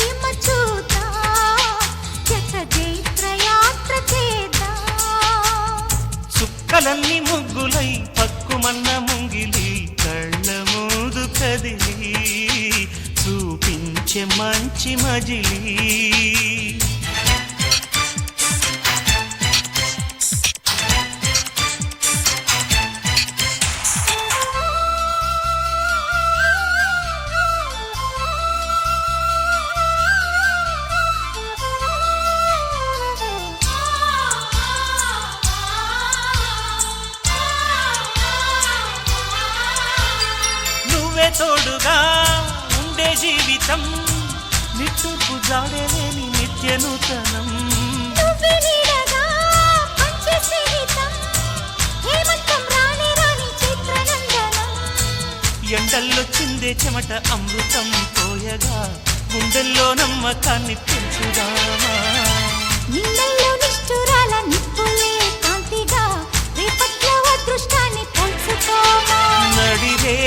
ప్రేమ చూద్దా జత జైత్రయాత్ర చేద్దా చుక్కలన్నీ ముగ్గులై పక్కుమన్న ముంగిలి కళ్ళ మూదు కదిలి చూపించే మంచి మజిలీ తోడుగా ఉండే జీవితం నిట్టుకు జాడలేని నిత్య నూతనం ఎండల్లో చిందే చెమట అమృతం పోయగా గుండెల్లో నమ్మకాన్ని పెంచుదామా నిన్నల్లో నిష్ఠురాల నిప్పులే కాంతిగా రేపట్లో అదృష్టాన్ని పంచుకోమా నడిరే